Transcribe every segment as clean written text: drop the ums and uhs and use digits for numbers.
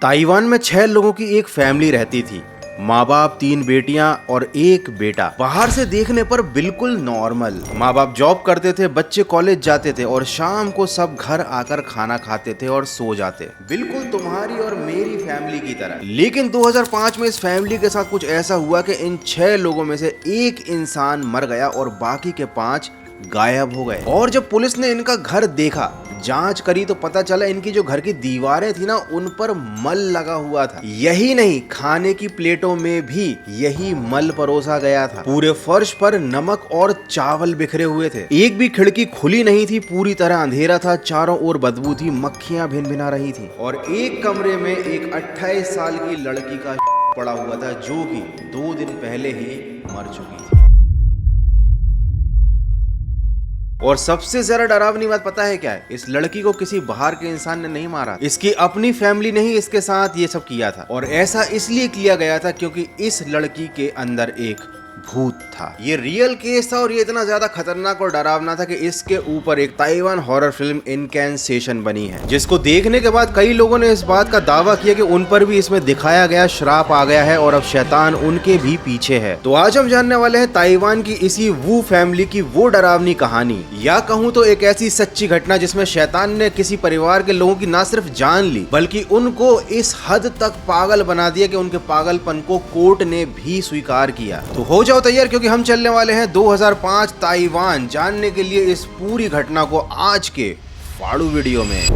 Taiwan में 6 लोगों की एक फैमिली रहती थी। माँ बाप, 3 बेटियां और 1 बेटा। बाहर से देखने पर बिल्कुल नॉर्मल। माँ बाप जॉब करते थे, बच्चे कॉलेज जाते थे और शाम को सब घर आकर खाना खाते थे और सो जाते, बिल्कुल तुम्हारी और मेरी फैमिली की तरह। लेकिन 2005 में इस फैमिली के साथ कुछ ऐसा हुआ कि इन 6 लोगों में से 1 इंसान मर गया और बाकी के 5 गायब हो गए। और जब पुलिस ने इनका घर देखा, जांच करी, तो पता चला इनकी जो घर की दीवारें थी ना, उन पर मल लगा हुआ था। यही नहीं, खाने की प्लेटों में भी यही मल परोसा गया था। पूरे फर्श पर नमक और चावल बिखरे हुए थे। एक भी खिड़की खुली नहीं थी, पूरी तरह अंधेरा था, चारों ओर बदबू थी, मक्खियां भिन-भिना रही थी। और एक कमरे में एक 28 साल की लड़की का पड़ा हुआ था, जो कि 2 दिन पहले ही मर चुकी थी। और सबसे ज्यादा डरावनी बात पता है क्या है? इस लड़की को किसी बाहर के इंसान ने नहीं मारा, इसकी अपनी फैमिली ने ही इसके साथ ये सब किया था। और ऐसा इसलिए किया गया था क्योंकि इस लड़की के अंदर एक भूत था। ये रियल केस था और ये इतना ज्यादा खतरनाक और डरावना था कि इसके ऊपर एक ताइवान हॉरर फिल्म इनकैंसेशन बनी है, जिसको देखने के बाद कई लोगों ने इस बात का दावा किया कि उन पर भी इसमें दिखाया गया श्राप आ गया है और अब शैतान उनके भी पीछे है। तो आज हम जानने वाले हैं ताइवान की इसी वू फैमिली की वो डरावनी कहानी, या कहूँ तो एक ऐसी सच्ची घटना जिसमें शैतान ने किसी परिवार के लोगों की ना सिर्फ जान ली, बल्कि उनको इस हद तक पागल बना दिया कि उनके पागलपन को कोर्ट ने भी स्वीकार किया। तो हो जाओ तैयार, क्योंकि हम चलने वाले हैं 2005 ताइवान जानने के लिए इस पूरी घटना को आज के फाड़ू वीडियो में।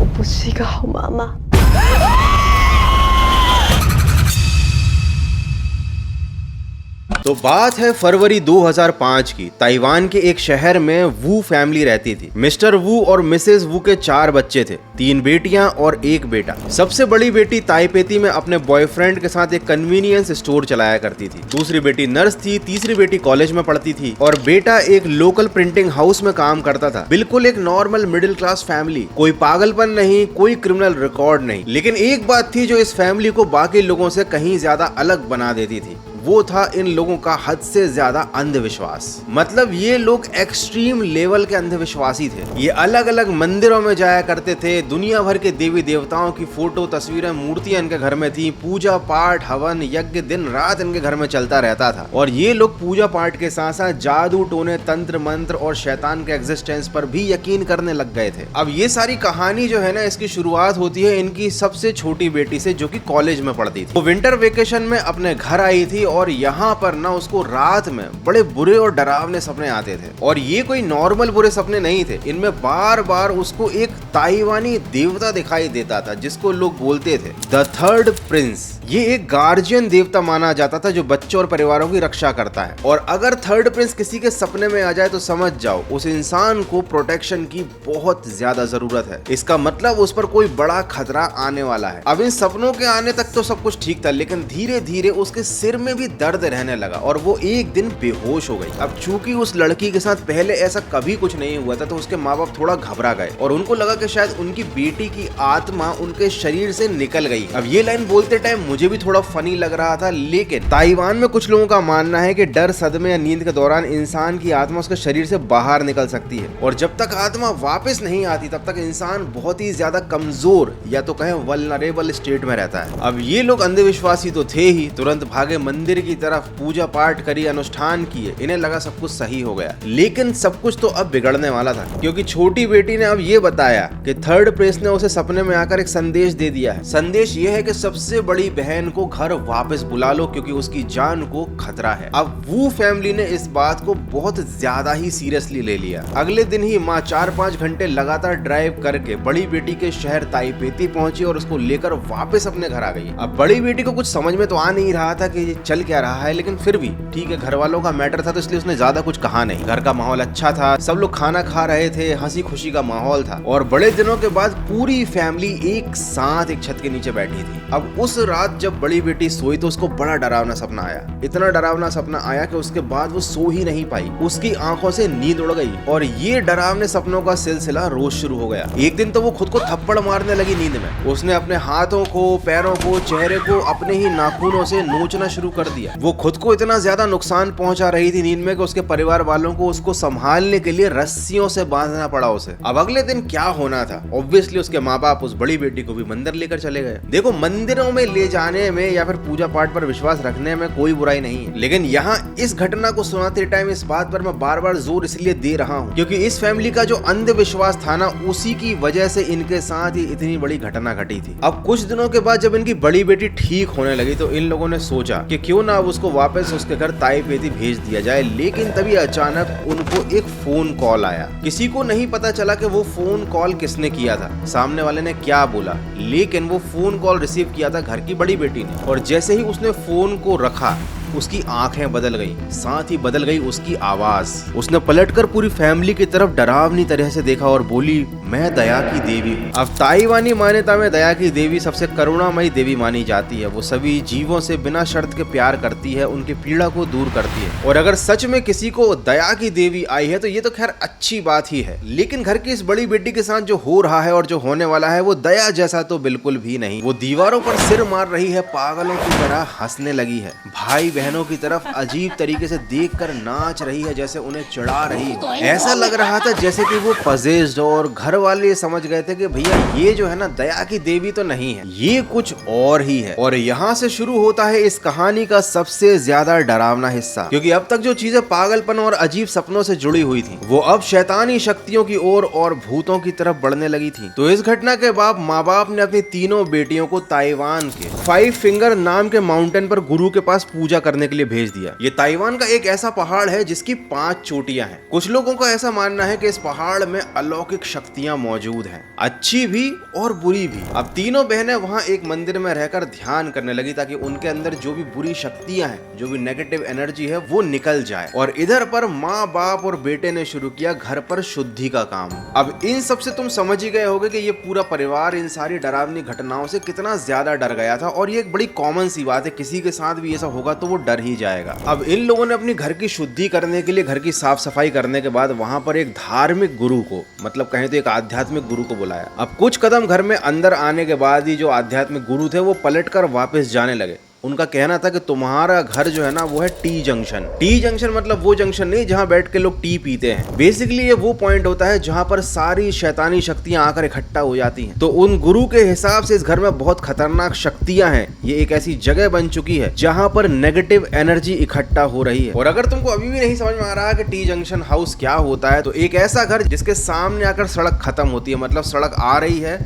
तो बात है फरवरी 2005 की। ताइवान के एक शहर में वू फैमिली रहती थी। मिस्टर वू और मिसेस वू के 4 बच्चे थे, 3 बेटियां और 1 बेटा। सबसे बड़ी बेटी ताइपेती में अपने बॉयफ्रेंड के साथ एक कन्वीनियंस स्टोर चलाया करती थी। दूसरी बेटी नर्स थी, तीसरी बेटी कॉलेज में पढ़ती थी और बेटा एक लोकल प्रिंटिंग हाउस में काम करता था। बिल्कुल एक नॉर्मल मिडिल क्लास फैमिली, कोई पागलपन नहीं, कोई क्रिमिनल रिकॉर्ड नहीं। लेकिन एक बात थी जो इस फैमिली को बाकी लोगों से कहीं ज्यादा अलग बना देती थी, वो था इन लोगों का हद से ज्यादा अंधविश्वास। मतलब ये लोग एक्सट्रीम लेवल के अंधविश्वासी थे। ये अलग अलग मंदिरों में जाया करते थे, दुनिया भर के देवी देवताओं की फोटो, तस्वीरें, मूर्तियां इनके घर में थी, पूजा पाठ, हवन, यज्ञ दिन रात इनके घर में चलता रहता था। और ये लोग पूजा पाठ के साथ साथ जादू टोने, तंत्र मंत्र और शैतान के एग्जिस्टेंस पर भी यकीन करने लग गए थे। अब ये सारी कहानी जो है ना, इसकी शुरुआत होती है इनकी सबसे छोटी बेटी से, जो कि कॉलेज में पढ़ती थी। वो विंटर वेकेशन में अपने घर आई थी और यहाँ पर ना उसको रात में बड़े बुरे और डरावने सपने आते थे। और ये कोई नॉर्मल बुरे सपने नहीं थे, इनमें बार बार उसको एक ताइवानी देवता दिखाई देता था, जिसको लोग बोलते थे द थर्ड प्रिंस। ये एक गार्जियन देवता माना जाता था जो बच्चों और परिवारों की रक्षा करता है। और अगर थर्ड प्रिंस किसी के सपने में आ जाए तो समझ जाओ उस इंसान को प्रोटेक्शन की बहुत ज्यादा जरूरत है। इसका मतलब उस पर कोई बड़ा खतरा आने वाला है। अब इन सपनों के आने तक तो सब कुछ ठीक था, लेकिन धीरे धीरे उसके सिर में भी दर्द रहने लगा और वो एक दिन बेहोश हो गई। अब चूंकि उस लड़की के साथ पहले ऐसा कभी कुछ नहीं हुआ था, तो उसके माँ बाप थोड़ा घबरा गए और उनको लगा कि शायद उनकी बेटी की आत्मा उनके शरीर से निकल गई। अब ये लाइन बोलते टाइम मुझे भी थोड़ा फनी लग रहा था, लेकिन ताइवान में कुछ लोगों का मानना है कि डर, सदमे या नींद के दौरान इंसान की आत्मा उसके शरीर से बाहर निकल सकती है और जब तक आत्मा वापस नहीं आती तब तक इंसान बहुत ही ज्यादा कमजोर या तो कहें वल्नरेबल स्टेट में रहता है। अब ये लोग अंधविश्वासी तो थे ही, तुरंत भागे मंदिर की तरफ, पूजा पाठ करी, अनुष्ठान किए। इन्हें लगा सब कुछ सही हो गया, लेकिन सब कुछ तो अब बिगड़ने वाला था, क्योंकि छोटी बेटी ने अब ये बताया कि थर्ड प्रिंस ने उसे सपने में आकर एक संदेश दे दिया है। संदेश ये है कि सबसे बड़ी बहन को घर वापस बुला लो क्योंकि उसकी जान को खतरा है। अब वू फैमिली ने इस बात को बहुत ज्यादा ही सीरियसली ले लिया। अगले दिन ही माँ 4-5 घंटे लगातार ड्राइव करके बड़ी बेटी के शहर ताइपेती पहुंची और उसको लेकर वापस अपने घर आ गई। अब बड़ी बेटी को कुछ समझ में तो आ नहीं रहा था कि ये चल क्या रहा है, लेकिन फिर भी ठीक है, घर वालों का मैटर था तो इसलिए उसने ज्यादा कुछ कहा नहीं। घर का माहौल अच्छा था, सब लोग खाना खा रहे थे, हंसी खुशी का माहौल था और बड़े दिनों के बाद पूरी फैमिली एक साथ एक छत के नीचे बैठी थी। अब उस रात जब बड़ी बेटी सोई तो उसको बड़ा डरावना सपना आया। इतना डरावना सपना आया कि उसके बाद वो सो ही नहीं पाई, उसकी आंखों से नींद उड़ गई और ये डरावने सपनों का सिलसिला रोज शुरू हो गया। एक दिन तो वो खुद को थप्पड़ मारने लगी नींद में। उसने अपने हाथों को, पैरों को, चेहरे को अपने ही नाखूनों से नोचना शुरू कर कर दिया। वो खुद को इतना ज्यादा नुकसान पहुंचा रही थी नींद में कि उसके परिवार वालों को उसको संभालने के लिए रस्सियों से बांधना पड़ा उसे। अब अगले दिन क्या होना था, ऑब्वियसली उसके माँ बाप उस बड़ी बेटी को भी मंदिर लेकर चले गए। देखो, मंदिरों में ले जाने में या फिर पूजा पाठ पर विश्वास रखने में कोई बुराई नहीं है, लेकिन यहाँ इस घटना को सुनाते टाइम इस बात पर मैं बार बार जोर इसलिए दे रहा हूँ क्योंकि इस फैमिली का जो अंधविश्वास था ना, उसी की वजह से इनके साथ ही इतनी बड़ी घटना घटी थी। अब कुछ दिनों के बाद जब इनकी बड़ी बेटी ठीक होने लगी तो इन लोगों ने सोचा कि क्यों ना अब उसको वापस उसके घर ताई पेती भेज दिया जाए। लेकिन तभी अचानक उनको एक फोन कॉल आया। किसी को नहीं पता चला कि वो फोन कॉल किसने किया था, सामने वाले ने क्या बोला, लेकिन वो फोन कॉल रिसीव किया था घर की बड़ी बेटी ने। और जैसे ही उसने फोन को रखा, उसकी आंखें बदल गई, साथ ही बदल गई उसकी आवाज। उसने पलटकर पूरी फैमिली की तरफ डरावनी तरह से देखा और बोली, मैं दया की देवी हूँ। अब ताइवानी मान्यता में दया की देवी सबसे करुणामयी देवी मानी जाती है। वो सभी जीवों से बिना शर्त के प्यार करती है, उनकी पीड़ा को दूर करती है। और अगर सच में किसी को दया की देवी आई है तो ये तो खैर अच्छी बात ही है, लेकिन घर की इस बड़ी बेटी के साथ जो हो रहा है और जो होने वाला है वो दया जैसा तो बिल्कुल भी नहीं। वो दीवारों पर सिर मार रही है, पागलों की तरह हंसने लगी है, भाई बहनों की तरफ अजीब तरीके से देखकर नाच रही है, जैसे उन्हें चिढ़ा रही है। ऐसा लग रहा था जैसे कि वो पजेस्ड हो और घर वाले समझ गए थे कि भैया ये जो है ना दया की देवी तो नहीं है, ये कुछ और ही है। और यहाँ से शुरू होता है इस कहानी का सबसे ज्यादा डरावना हिस्सा, क्योंकि अब तक जो चीजें पागलपन और अजीब सपनों से जुड़ी हुई थी वो अब शैतानी शक्तियों की ओर और भूतों की तरफ बढ़ने लगी थी। तो इस घटना के बाद माँ बाप ने अपनी तीनों बेटियों को ताइवान के 5 फिंगर नाम के माउंटेन पर गुरु के पास पूजा करने के लिए भेज दिया। ये ताइवान का एक ऐसा पहाड़ है जिसकी 5 चोटियां हैं। कुछ लोगों का ऐसा मानना है कि इस पहाड़ में अलौकिक शक्तियां मौजूद हैं, अच्छी भी और बुरी भी। अब तीनों बहनें वहां एक मंदिर में रहकर ध्यान करने लगी ताकि उनके अंदर जो भी बुरी शक्तियां हैं, जो भी नेगेटिव एनर्जी है वो निकल जाए। और इधर पर माँ बाप और बेटे ने शुरू किया घर पर शुद्धि का काम। अब इन सब से तुम समझ ही गए होगे कि ये पूरा परिवार इन सारी डरावनी घटनाओं से कितना ज्यादा डर गया था। और ये एक बड़ी कॉमन सी बात है, किसी के साथ भी ऐसा होगा तो वो डर ही जाएगा। अब इन लोगों ने अपनी घर की शुद्धि करने के लिए, घर की साफ सफाई करने के बाद वहां पर एक धार्मिक गुरु को, मतलब कहें तो एक आध्यात्मिक गुरु को बुलाया। अब कुछ कदम घर में अंदर आने के बाद ही जो आध्यात्मिक गुरु थे वो पलटकर वापस जाने लगे। उनका कहना था कि तुम्हारा घर जो है ना वो है टी जंक्शन। टी जंक्शन मतलब वो जंक्शन नहीं जहां बैठ के लोग टी पीते हैं। बेसिकली ये वो पॉइंट होता है जहां पर सारी शैतानी शक्तियां आकर इकट्ठा हो जाती हैं। तो उन गुरु के हिसाब से इस घर में बहुत खतरनाक शक्तियां हैं। ये एक ऐसी जगह बन चुकी है जहां पर नेगेटिव एनर्जी इकट्ठा हो रही है। और अगर तुमको अभी भी नहीं समझ में आ रहा कि टी जंक्शन हाउस क्या होता है, तो एक ऐसा घर जिसके सामने आकर सड़क खत्म होती है, मतलब सड़क आ रही है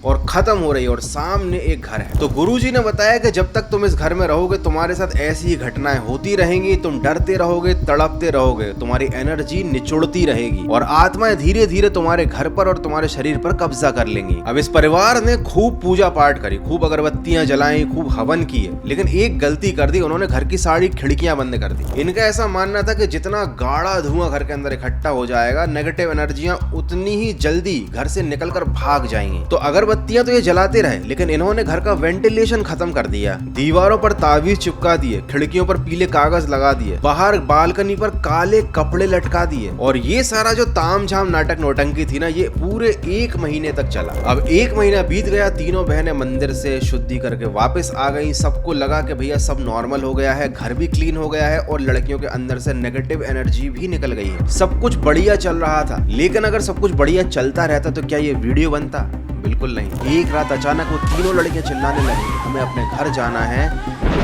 और खत्म हो रही है और सामने एक घर है। तो गुरुजी ने बताया कि जब तक तुम इस घर में रहोगे तुम्हारे साथ ऐसी ही घटनाएं होती रहेंगी, तुम डरते रहोगे, तड़पते रहोगे, तुम्हारी एनर्जी निचुड़ती रहेगी और आत्माएं धीरे धीरे तुम्हारे घर पर और तुम्हारे शरीर पर कब्जा कर लेंगी। अब इस परिवार ने खूब पूजा पाठ करी, खूब अगरबत्तियां जलाई, खूब हवन किए, लेकिन एक गलती कर दी, उन्होंने घर की सारी खिड़कियां बंद कर दी। इनका ऐसा मानना था कि जितना गाढ़ा धुआं घर के अंदर इकट्ठा हो जाएगा, नेगेटिव एनर्जियां उतनी ही जल्दी घर से निकलकर भाग जाएंगी। तो अगर बत्तियां तो ये जलाते रहे, लेकिन इन्होंने घर का वेंटिलेशन खत्म कर दिया। दीवारों पर तावीज चिपका दिए, खिड़कियों पर पीले कागज लगा दिए, बाहर बालकनी पर काले कपड़े लटका दिए। और ये सारा जो तामझाम नाटक नौटंकी थी ना, ये पूरे 1 महीने तक चला। अब 1 महीना बीत गया, तीनों बहनें मंदिर से शुद्धि करके वापस आ गई। सबको लगा कि भैया सब नॉर्मल हो गया है, घर भी क्लीन हो गया है और लड़कियों के अंदर से नेगेटिव एनर्जी भी निकल गई है। सब कुछ बढ़िया चल रहा था। लेकिन अगर सब कुछ बढ़िया चलता रहता तो क्या ये वीडियो बनता? बिल्कुल नहीं। एक रात अचानक वो तीनों लड़कियां चिल्लाने लगी, हमें अपने घर जाना है,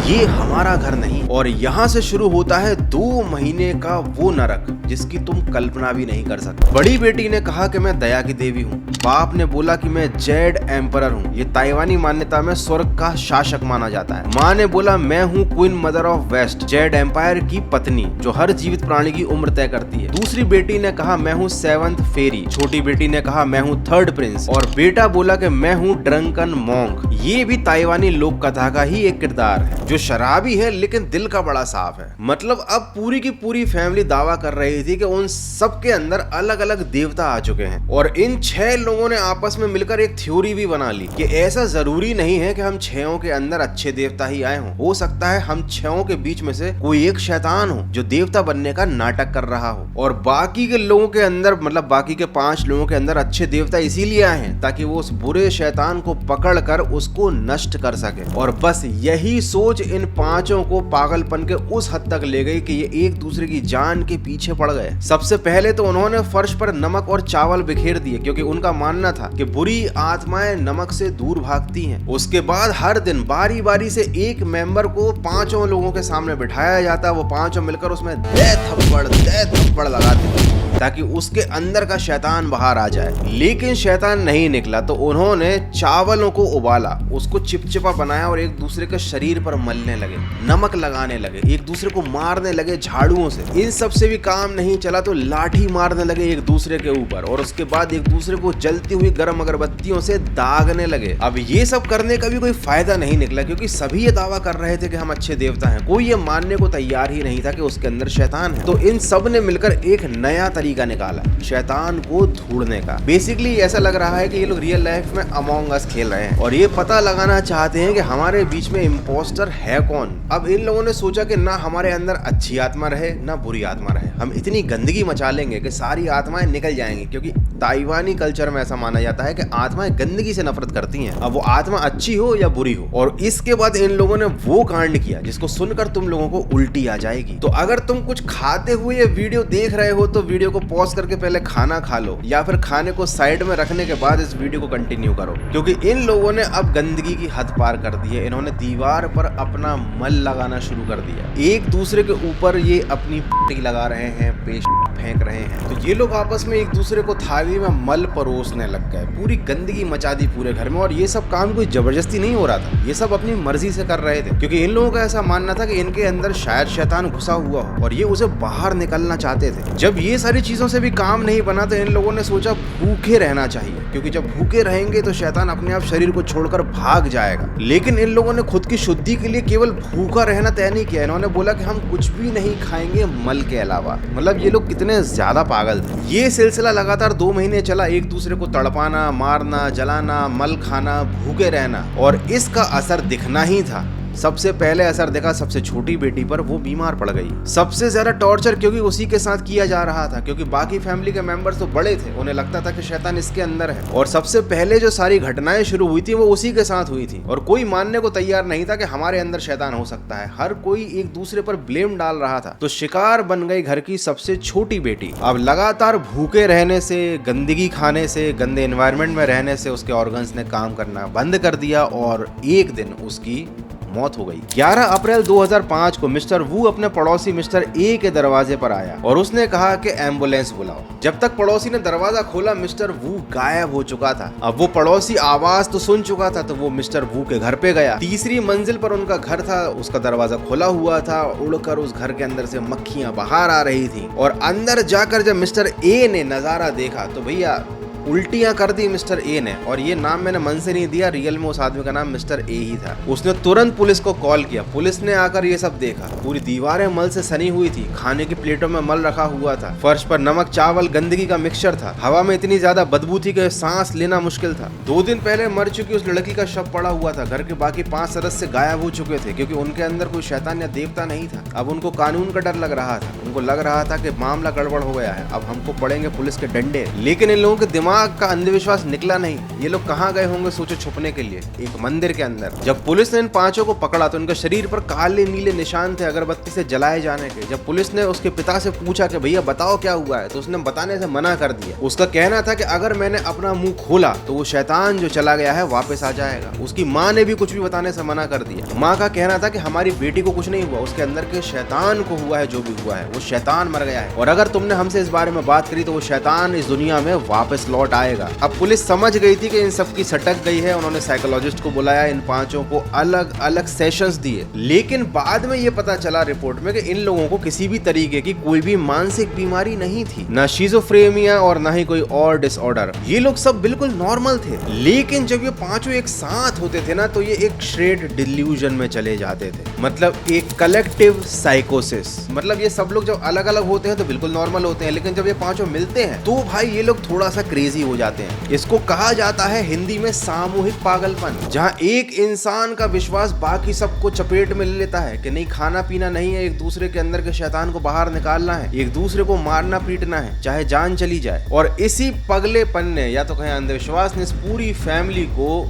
ये हमारा घर नहीं। और यहाँ से शुरू होता है 2 महीने का वो नरक जिसकी तुम कल्पना भी नहीं कर सकते। बड़ी बेटी ने कहा कि मैं दया की देवी हूँ। बाप ने बोला कि मैं जेड एम्परर हूँ। ये ताइवानी मान्यता में स्वर्ग का शासक माना जाता है। माँ ने बोला मैं हूँ queen mother of west, jade empire की पत्नी जो हर जीवित प्राणी की उम्र तय करती है। दूसरी बेटी ने कहा मैं हूँ 7th फेरी। छोटी बेटी ने कहा मैं हूँ 3rd प्रिंस। और बेटा बोला कि मैं हूँ ड्रंकन मॉन्क। ये भी ताइवानी लोक कथा का ही एक किरदार है जो शराबी है लेकिन दिल का बड़ा साफ है। मतलब अब पूरी की पूरी फैमिली दावा कर रही थी कि उन सब के अंदर अलग अलग देवता आ चुके हैं। और इन 6 लोगों ने आपस में मिलकर एक थ्योरी भी बना ली कि ऐसा जरूरी नहीं है कि हम 6 के अंदर अच्छे देवता ही आए हों। हो सकता है हम 6 के बीच में से कोई एक शैतान हो जो देवता बनने का नाटक कर रहा हो और बाकी के लोगों के अंदर, मतलब बाकी के 5 लोगों के अंदर अच्छे देवता इसीलिए आए हैं ताकि वो उस बुरे शैतान को पकड़ कर उसको नष्ट कर सके। और बस यही सोच इन पांचों को पागलपन के उस हद तक ले गई कि ये एक दूसरे की जान के पीछे पड़ गए। सबसे पहले तो उन्होंने फर्श पर नमक और चावल बिखेर दिए, क्योंकि उनका मानना था कि बुरी आत्माएं नमक से दूर भागती हैं। उसके बाद हर दिन बारी बारी से एक मेंबर को पांचों लोगों के सामने बिठाया जाता, वो पांचों मिलकर उसमें दे थप्पड़ लगाते ताकि उसके अंदर का शैतान बाहर आ जाए। लेकिन शैतान नहीं निकला, तो उन्होंने चावलों को उबाला, उसको चिपचिपा बनाया और एक दूसरे के शरीर पर मलने लगे, नमक लगाने लगे, एक दूसरे को मारने लगे झाड़ुओं से। इन सब से भी काम नहीं चला तो लाठी मारने लगे एक दूसरे के ऊपर, और उसके बाद एक दूसरे को जलती हुई गर्म अगरबत्तियों से दागने लगे। अब ये सब करने का भी कोई फायदा नहीं निकला, क्योंकि सभी ये दावा कर रहे थे कि हम अच्छे देवता हैं। कोई ये मानने को तैयार ही नहीं था कि उसके अंदर शैतान है। तो इन सब ने मिलकर एक नया तरीका निकाला शैतान को ढूंढने का। बेसिकली ऐसा लग रहा है कि ये लोग रियल लाइफ में अमोंग अस खेल रहे हैं और ये पता लगाना चाहते हैं कि हमारे बीच में इम्पोस्टर है कौन। अब इन लोगों ने सोचा कि ना हमारे अंदर अच्छी आत्मा रहे ना बुरी आत्मा रहे, हम इतनी गंदगी मचा लेंगे कि सारी आत्माएं निकल जाएंगी, क्योंकि ताइवानी कल्चर में ऐसा माना जाता है कि आत्माएं गंदगी से नफरत करती हैं, अब वो आत्मा अच्छी हो या बुरी हो। और इसके बाद इन लोगों ने वो कांड किया जिसको सुनकर तुम लोगों को उल्टी आ जाएगी। तो अगर तुम कुछ खाते हुए ये वीडियो देख रहे हो तो वीडियो को पॉज करके पहले खाना खा लो, या फिर खाने को साइड में रखने के बाद इस वीडियो को कंटिन्यू करो, क्योंकि इन लोगों ने अब गंदगी की हद पार कर दी है। इन्होंने दीवार पर अपना मल लगाना शुरू कर दिया, एक दूसरे के ऊपर ये अपनी पट्टी लगा रहे हैं, पेस्ट फेंक रहे हैं। तो ये लोग आपस में एक दूसरे को थाली में मल परोसने लग गए, पूरी गंदगी मचा दी पूरे घर में। और ये सब काम कोई जबरदस्ती नहीं हो रहा था, ये सब अपनी मर्जी से कर रहे थे, क्योंकि इन लोगों का ऐसा मानना था कि इनके अंदर शायद शैतान घुसा हुआ हो और ये उसे बाहर निकलना चाहते थे। जब ये सारी चीजों से भी काम नहीं बना तो इन लोगों ने सोचा भूखे रहना चाहिए, क्योंकि जब भूखे रहेंगे तो शैतान अपने आप शरीर को छोड़कर भाग जाएगा। लेकिन इन लोगों ने खुद की शुद्धि के लिए केवल भूखा रहना तय नहीं किया, इन्होंने बोला कि हम कुछ भी नहीं खाएंगे मल के अलावा। मतलब ये लोग कितने ज्यादा पागल थे। ये सिलसिला लगातार 2 महीने चला, एक दूसरे को तड़पाना, मारना, जलाना, मल खाना, भूखे रहना, और इसका असर दिखना ही था। सबसे पहले असर देखा सबसे छोटी बेटी पर, वो बीमार पड़ गई। सबसे ज्यादा टॉर्चर क्योंकि उसी के साथ किया जा रहा था, क्योंकि बाकी फैमिली के मेंबर्स तो बड़े थे, उन्हें लगता था कि शैतान इसके अंदर है। और सबसे पहले जो सारी घटनाएं शुरू हुई थी वो उसी के साथ हुई थी, और कोई मानने को तैयार नहीं था कि हमारे अंदर शैतान हो सकता है। हर कोई एक दूसरे पर ब्लेम डाल रहा था। तो शिकार बन गई घर की सबसे छोटी बेटी। अब लगातार भूखे रहने से, गंदगी खाने से, गंदे एनवायरनमेंट में रहने से उसके ऑर्गन्स ने काम करना बंद कर दिया, और एक दिन उसकी मौत हो गई। 11 अप्रैल 2005 को मिस्टर वू अपने पड़ोसी मिस्टर ए के दरवाजे पर आया और उसने कहा कि एम्बुलेंस बुलाओ। जब तक पड़ोसी ने दरवाजा खोला मिस्टर वू गायब हो चुका था। अब वो पड़ोसी आवाज तो सुन चुका था, तो वो मिस्टर वू के घर पे गया। तीसरी मंजिल पर उनका घर था, उसका दरवाजा खुला हुआ था, उड़कर उस घर के अंदर से मक्खियां बाहर आ रही थी। और अंदर जाकर जब मिस्टर ए ने नजारा देखा तो भैया उल्टियां कर दी मिस्टर ए ने। और ये नाम मैंने मन से नहीं दिया, रियल में उस आदमी का नाम मिस्टर ए ही था। उसने तुरंत पुलिस को कॉल किया। पुलिस ने आकर ये सब देखा, पूरी दीवारें मल से सनी हुई थी, खाने की प्लेटों में मल रखा हुआ था, फर्श पर नमक चावल गंदगी का मिक्सचर था, हवा में इतनी ज्यादा बदबू थी कि सांस लेना मुश्किल था। 2 दिन पहले मर चुकी उस लड़की का शव पड़ा हुआ था। घर के बाकी 5 सदस्य गायब हो चुके थे, क्योंकि उनके अंदर कोई शैतान या देवता नहीं था। अब उनको कानून का डर लग रहा था, उनको लग रहा था कि मामला गड़बड़ हो गया है, अब हमको पड़ेंगे पुलिस के डंडे। लेकिन इन लोगों के दिमाग का अंधविश्वास निकला नहीं। ये लोग कहाँ गए होंगे सोचो, छुपने के लिए एक मंदिर के अंदर। जब पुलिस ने इन 5 को पकड़ा तो उनके शरीर पर काले नीले निशान थे अगरबत्ती से जलाए जाने के। जब पुलिस ने उसके पिता से पूछा कि भैया बताओ क्या हुआ है, तो उसने बताने से मना कर दिया। उसका कहना था कि अगर मैंने अपना मुंह खोला तो वो शैतान जो चला गया है वापस आ जाएगा। उसकी माँ ने भी कुछ भी बताने से मना कर दिया। माँ का कहना था कि हमारी बेटी को कुछ नहीं हुआ, उसके अंदर के शैतान को हुआ है, जो भी हुआ है वो शैतान मर गया है, और अगर तुमने हमसे इस बारे में बात करी तो वो शैतान इस दुनिया में वापस लौट आएगा। अब पुलिस समझ गई थी कि इन सब की सटक गई है। उन्होंने साइकोलॉजिस्ट को बुलाया, इन 5 को अलग अलग सेशंस दिए। लेकिन बाद में ये पता चला रिपोर्ट में कि इन लोगों को किसी भी तरीके की कोई भी मानसिक बीमारी नहीं थी, ना शिज़ोफ्रेनिया और ना ही कोई और डिसऑर्डर। ये लोग सब बिल्कुल नॉर्मल थे। लेकिन जब ये 5 एक साथ होते थे ना, तो ये एक श्रेड डिल्यूजन में चले जाते थे, मतलब एक कलेक्टिव साइकोसिस। मतलब ये सब लोग जब अलग अलग होते हैं तो बिल्कुल नॉर्मल होते हैं, लेकिन जब ये 5 मिलते हैं तो भाई ये लोग थोड़ा सा क्रेजी हो जाते हैं। इसको कहा जाता है हिंदी में सामूहिक पागलपन, जहां एक इंसान का विश्वास बाकी सबको चपेट में ले लेता है कि नहीं खाना पीना नहीं है, एक दूसरे के अंदर के शैतान को बाहर निकालना है, एक दूसरे को मारना पीटना है, चाहे जान चली जाए। और इसी पगलेपन ने या तो कहें अंधविश्वास ने इस पूरी फैमिली को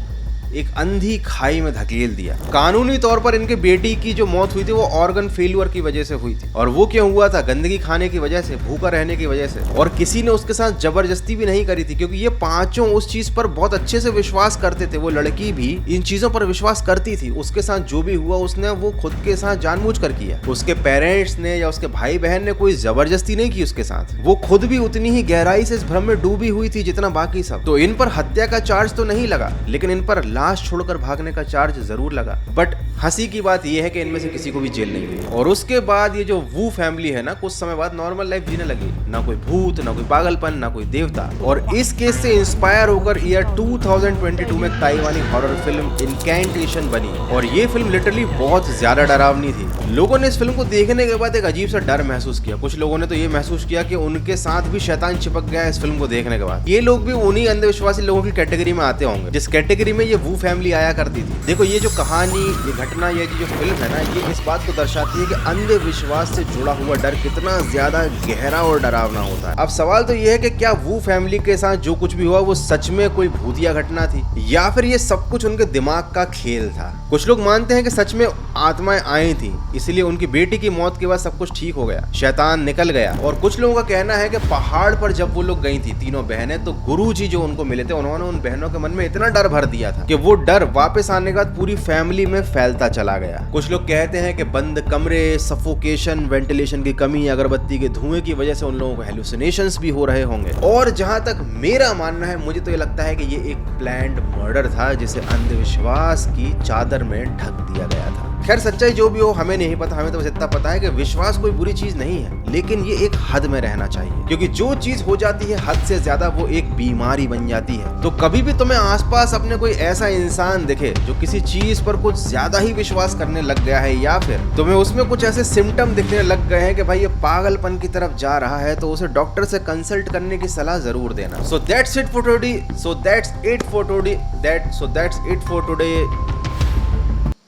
एक अंधी खाई में धकेल दिया। कानूनी तौर पर इनके बेटी की जो मौत हुई थी वो ऑर्गन फेल्यूर की वजह से हुई थी, और वो क्यों हुआ था? गंदगी खाने की वजह से, भूखा रहने की वजह से। और किसी ने उसके साथ जबरदस्ती भी नहीं करी थी, क्योंकि ये पांचों उस चीज पर बहुत अच्छे से विश्वास करते थे। वो लड़की भी इन चीजों पर विश्वास करती थी। उसके साथ जो भी हुआ उसने वो खुद के साथ जानबूझकर किया। उसके पेरेंट्स ने या उसके भाई बहन ने कोई जबरदस्ती नहीं की उसके साथ। वो खुद भी उतनी ही गहराई से इस भ्रम में डूबी हुई थी जितना बाकी सब। तो इन पर हत्या का चार्ज तो नहीं लगा, लेकिन इन पर लाश छोड़कर भागने का चार्ज जरूर लगा। बट हंसी की बात यह है कि इनमें से किसी को भी जेल नहीं हुई। और उसके बाद ये जो वू फैमिली है ना, कुछ समय बाद नॉर्मल लाइफ जीने लगी। ना कोई भूत, ना कोई पागलपन, ना कोई देवता। और इस केस से इंस्पायर होकर ईयर 2022 में ताइवानी हॉरर फिल्म इनकैंटेशन बनी। और ये फिल्म लिटरली बहुत ज्यादा डरावनी थी। लोगों ने इस फिल्म को देखने के बाद एक अजीब सा डर महसूस किया। कुछ लोगों ने तो ये महसूस किया कि उनके साथ भी शैतान चिपक गया इस फिल्म को देखने के बाद। ये लोग भी उन्हीं अंधविश्वासी लोगों की कैटेगरी में आते होंगे जिस कैटेगरी में ये वू फैमिली आया करती थी। देखो, ये जो कहानी, ये घटना, ये जो फिल्म है ना, ये इस बात को दर्शाती है कि अंधविश्वास से जुड़ा हुआ डर कितना ज्यादा गहरा और डरावना होता है। अब सवाल तो ये है कि क्या वू फैमिली के साथ जो कुछ भी हुआ वो सच में कोई भूतिया घटना थी, या फिर ये सब कुछ उनके दिमाग का खेल था? कुछ लोग मानते हैं कि सच में आत्माएं आई थी, इसलिए उनकी बेटी की मौत के बाद सब कुछ ठीक हो गया, शैतान निकल गया। और कुछ लोगों का कहना है कि पहाड़ पर जब वो लोग गई थी तीनों बहनें, तो गुरुजी जो उनको मिले थे, उन्होंने उन बहनों के मन में इतना डर भर दिया था कि वो डर वापस आने के बाद पूरी फैमिली में फैलता चला गया। कुछ लोग कहते हैं कि बंद कमरे, सफोकेशन, वेंटिलेशन की कमी, अगरबत्ती के धुएं की वजह से उन लोगों को हेलुसिनेशंस भी हो रहे होंगे। और जहां तक मेरा मानना है, मुझे तो ये लगता है कि ये एक प्लान्ड मर्डर था जिसे अंधविश्वास की चादर में ढक दिया गया था। खैर, सच्चाई जो भी हो हमें नहीं पता। हमें तो बस इतना पता है कि विश्वास कोई बुरी चीज नहीं है, लेकिन ये एक हद में रहना चाहिए, क्योंकि जो चीज हो जाती है हद से ज्यादा वो एक बीमारी बन जाती है। तो कभी भी तुम्हें आसपास अपने कोई ऐसा इंसान दिखे जो किसी चीज पर कुछ ज्यादा ही विश्वास करने लग गया है, या फिर तुम्हें उसमें कुछ ऐसे सिम्टम दिखने लग गए हैं कि भाई ये पागलपन की तरफ जा रहा है, तो उसे डॉक्टर से कंसल्ट करने की सलाह जरूर देना। So that's it for today.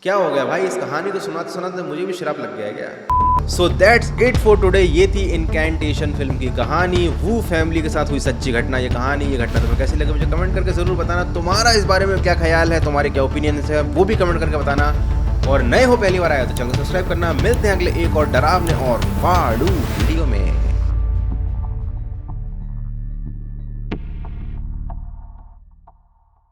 क्या हो गया भाई, इस कहानी को सुनाते सुनाते मुझे भी शराब लग गया क्या? So that's it for today. ये थी इनकैंटेशन फिल्म की कहानी, वू फैमिली के साथ हुई सच्ची घटना। ये कहानी, ये घटना तुम्हें कैसी लगी मुझे कमेंट करके जरूर बताना। तुम्हारा इस बारे में क्या ख्याल है, तुम्हारे क्या ओपिनियन है, वो भी कमेंट करके बताना। और नए हो, पहली बार आया तो चैनल को सब्सक्राइब करना। मिलते हैं अगले एक और डरावने और फाड़ू वीडियो में।